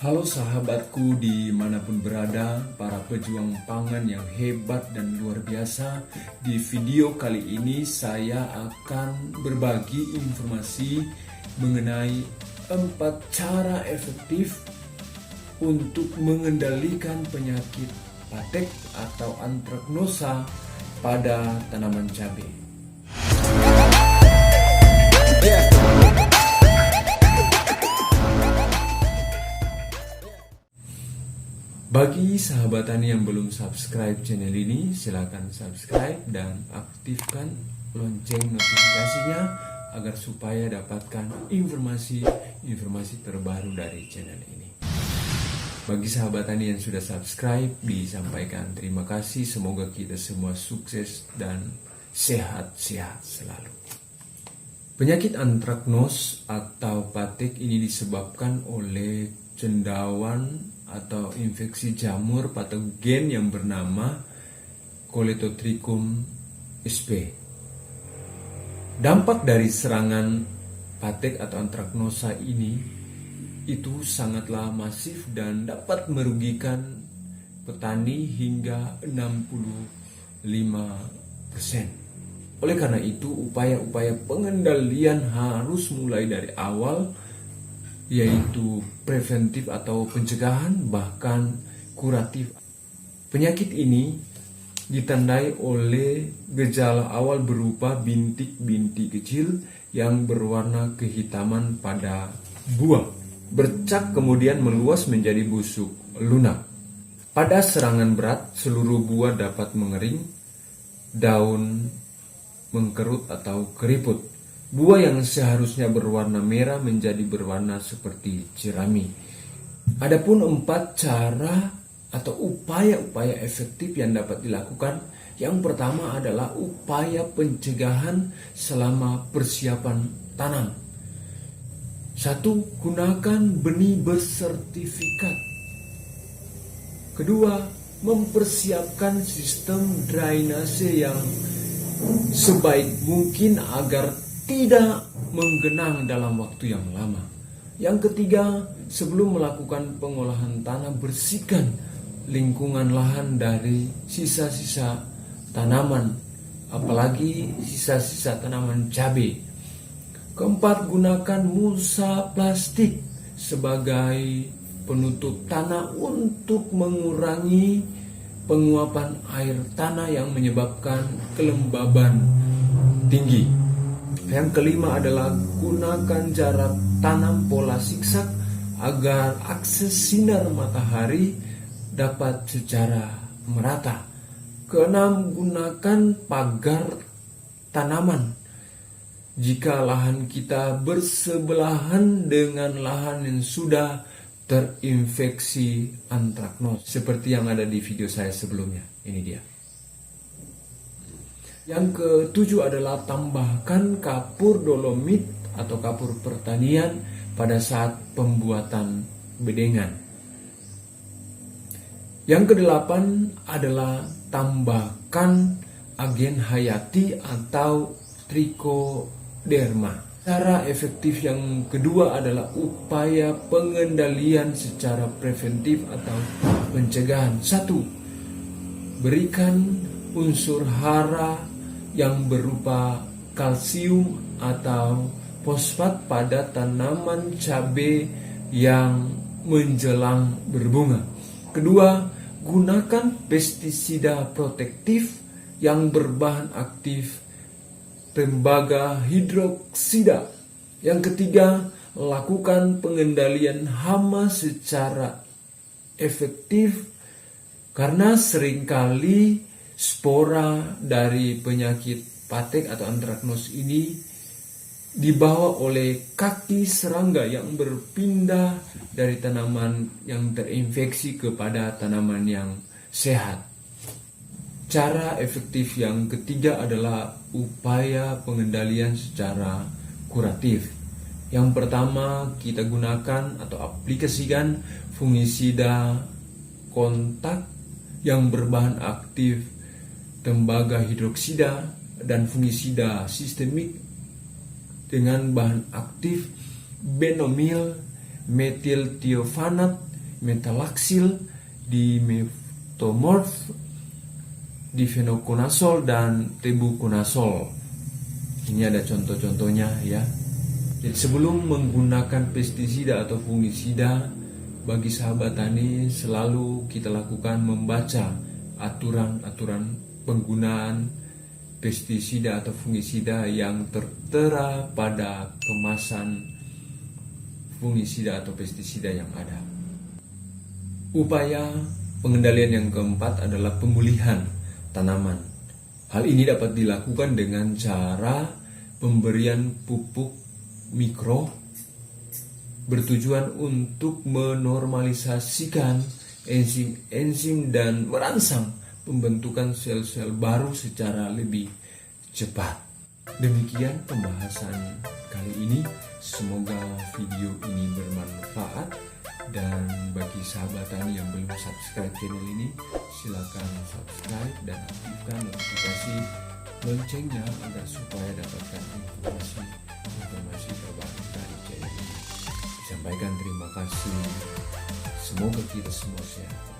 Halo sahabatku dimanapun berada, para pejuang pangan yang hebat dan luar biasa. Di video kali ini saya akan berbagi informasi mengenai 4 cara efektif untuk mengendalikan penyakit patek atau antraknosa pada tanaman cabai. Bagi sahabat tani yang belum subscribe channel ini, silakan subscribe dan aktifkan lonceng notifikasinya agar supaya dapatkan informasi terbaru dari channel ini. Bagi sahabat tani yang sudah subscribe, disampaikan terima kasih. Semoga kita semua sukses dan sehat-sehat selalu. Penyakit antraknos atau patek ini disebabkan oleh cendawan atau infeksi jamur patogen yang bernama Colletotrichum sp. Dampak dari serangan patek atau antraknosa ini itu sangatlah masif dan dapat merugikan petani hingga 65%. Oleh karena itu, upaya-upaya pengendalian harus mulai dari awal, yaitu preventif atau pencegahan, bahkan kuratif. Penyakit ini ditandai oleh gejala awal berupa bintik-bintik kecil yang berwarna kehitaman pada buah, bercak kemudian meluas menjadi busuk lunak. Pada serangan berat, seluruh buah dapat mengering, daun mengkerut atau keriput. Buah yang seharusnya berwarna merah menjadi berwarna seperti jerami. Adapun 4 cara atau upaya-upaya efektif yang dapat dilakukan. Yang pertama adalah upaya pencegahan selama persiapan tanam. 1. Gunakan benih bersertifikat. Kedua, mempersiapkan sistem drainase yang sebaik mungkin agar tidak menggenang dalam waktu yang lama. Yang ketiga, sebelum melakukan pengolahan tanah, bersihkan lingkungan lahan dari sisa-sisa tanaman, apalagi sisa-sisa tanaman cabai. Keempat, gunakan mulsa plastik sebagai penutup tanah untuk mengurangi penguapan air tanah yang menyebabkan kelembaban tinggi. Yang kelima adalah gunakan jarak tanam pola zigzag agar akses sinar matahari dapat secara merata. Keenam, gunakan pagar tanaman jika lahan kita bersebelahan dengan lahan yang sudah terinfeksi antraknos, seperti yang ada di video saya sebelumnya. Ini dia. Yang ketujuh adalah tambahkan kapur dolomit atau kapur pertanian pada saat pembuatan bedengan. Yang kedelapan adalah tambahkan agen hayati atau trichoderma. Cara efektif yang kedua adalah upaya pengendalian secara preventif atau pencegahan. 1. Berikan unsur hara yang berupa kalsium atau fosfat pada tanaman cabai yang menjelang berbunga. Kedua, gunakan pestisida protektif yang berbahan aktif tembaga hidroksida. Yang ketiga, lakukan pengendalian hama secara efektif karena seringkali spora dari penyakit patek atau antraknos ini dibawa oleh kaki serangga yang berpindah dari tanaman yang terinfeksi kepada tanaman yang sehat. Cara efektif yang ketiga adalah upaya pengendalian secara kuratif. Yang pertama, kita gunakan atau aplikasikan fungisida kontak yang berbahan aktif tembaga hidroksida dan fungisida sistemik dengan bahan aktif benomil metil tiofanat metalaxyl, dimetomorph, difenoconazole, dan tebuconazole. Ini ada contoh-contohnya ya. Jadi sebelum menggunakan pestisida atau fungisida, bagi sahabat tani selalu kita lakukan membaca aturan-aturan penggunaan pestisida atau fungisida yang tertera pada kemasan fungisida atau pestisida yang ada. Upaya pengendalian yang keempat adalah pemulihan tanaman. Hal ini dapat dilakukan dengan cara pemberian pupuk mikro bertujuan untuk menormalisasikan enzim-enzim dan merangsang pembentukan sel-sel baru secara lebih cepat. Demikian pembahasan kali ini. Semoga video ini bermanfaat, dan bagi sahabat tani yang belum subscribe channel ini, silakan subscribe dan aktifkan notifikasi loncengnya agar supaya dapatkan informasi terbaru dari channel ini. Sampaikan terima kasih. Semoga kita semua sehat.